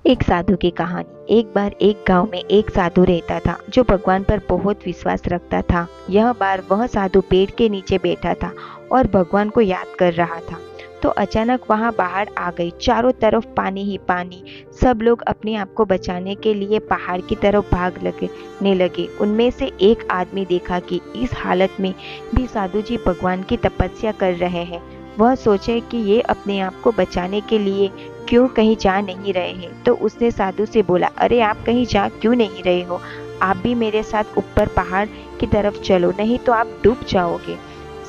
एक साधु की कहानी। एक बार एक गांव में एक साधु रहता था जो भगवान पर बहुत विश्वास रखता था। यह बार वह साधु पेड़ के नीचे बैठा था और भगवान को याद कर रहा था। तो अचानक वहां बाढ़ आ गई। चारों तरफ पानी ही पानी। सब लोग अपने आप को बचाने के लिए पहाड़ की तरफ भागने लगे। उनमें से एक आदमी देखा कि इस हालत में भी साधु जी भगवान की तपस्या कर रहे हैं। वह सोचे कि ये अपने आप को बचाने के लिए क्यों कहीं जा नहीं रहे हैं। तो उसने साधु से बोला, अरे आप कहीं जा क्यों नहीं रहे हो? आप भी मेरे साथ ऊपर पहाड़ की तरफ चलो, नहीं तो आप डूब जाओगे।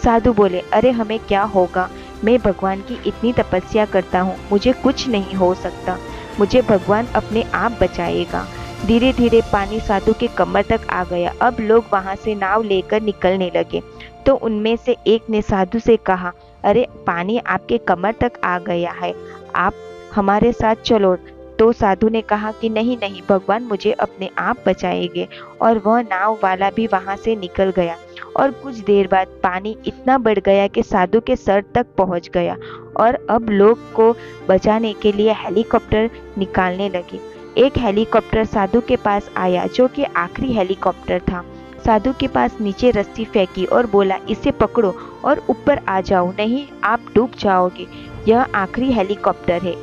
साधु बोले, अरे हमें क्या होगा? मैं भगवान की इतनी तपस्या करता हूँ, मुझे कुछ नहीं हो सकता। मुझे भगवान अपने आप बचाएगा। धीरे धीरे पानी साधु के कमर तक आ गया। अब लोग वहां से नाव लेकर निकलने लगे। तो उनमें से एक ने साधु से कहा, अरे पानी आपके कमर तक आ गया है, आप हमारे साथ चलो। तो साधु ने कहा कि नहीं नहीं, भगवान मुझे अपने आप बचाएंगे। और वह नाव वाला भी वहां से निकल गया। और कुछ देर बाद पानी इतना बढ़ गया कि साधु के सर तक पहुंच गया। और अब लोग को बचाने के लिए हेलीकॉप्टर निकालने लगे। एक हेलीकॉप्टर साधु के पास आया जो कि आखिरी हेलीकॉप्टर था। साधु के पास नीचे रस्सी फेंकी और बोला, इसे पकड़ो और ऊपर आ जाओ, नहीं आप डूब जाओगे। यह आखिरी हेलीकॉप्टर है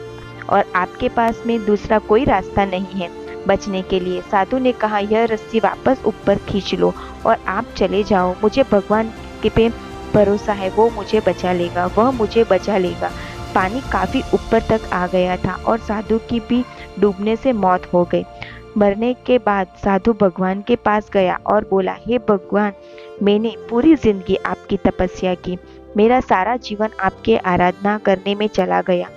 और आपके पास में दूसरा कोई रास्ता नहीं है बचने के लिए। साधु ने कहा, यह रस्सी वापस ऊपर खींच लो और आप चले जाओ। मुझे भगवान के पे भरोसा है, वो मुझे बचा लेगा, वह मुझे बचा लेगा। पानी काफी ऊपर तक आ गया था और साधु की भी डूबने से मौत हो गई। मरने के बाद साधु भगवान के पास गया और बोला, हे भगवान, मैंने पूरी जिंदगी आपकी तपस्या की, मेरा सारा जीवन आपके आराधना करने में चला गया,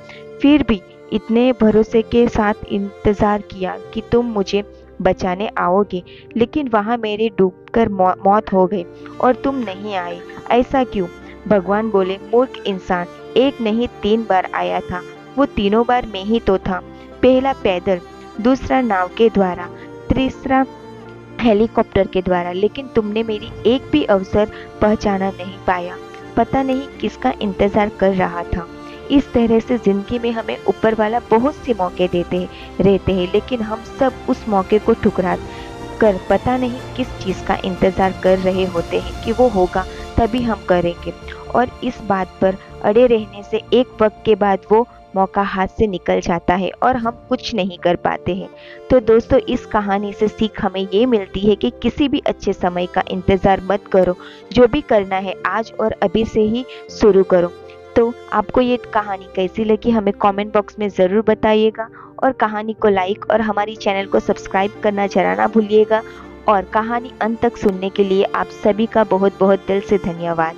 फिर भी इतने भरोसे के साथ इंतजार किया कि तुम मुझे बचाने आओगे, लेकिन वहां मेरी डूबकर मौत हो गई और तुम नहीं आए। ऐसा क्यों? भगवान बोले, मूर्ख इंसान, एक नहीं 3 बार आया था। वो तीनों बार मैं ही तो था। पहला पैदल, दूसरा नाव के द्वारा, तीसरा हेलीकॉप्टर के द्वारा, लेकिन तुमने मेरी एक भी अवसर पहचाना नहीं पाया। पता नहीं किसका इंतजार कर रहा था। इस तरह से जिंदगी में हमें ऊपर वाला बहुत से मौके देते रहते हैं, लेकिन हम सब उस मौके को ठुकरा कर पता नहीं किस चीज़ का इंतजार कर रहे होते हैं कि वो होगा तभी हम करेंगे। और इस बात पर अड़े रहने से एक वक्त के बाद वो मौका हाथ से निकल जाता है और हम कुछ नहीं कर पाते हैं। तो दोस्तों, इस कहानी से सीख हमें ये मिलती है कि किसी भी अच्छे समय का इंतजार मत करो। जो भी करना है आज और अभी से ही शुरू करो। तो आपको ये कहानी कैसी लगी हमें कमेंट बॉक्स में ज़रूर बताइएगा। और कहानी को लाइक और हमारी चैनल को सब्सक्राइब करना जरा ना भूलिएगा। और कहानी अंत तक सुनने के लिए आप सभी का बहुत बहुत दिल से धन्यवाद।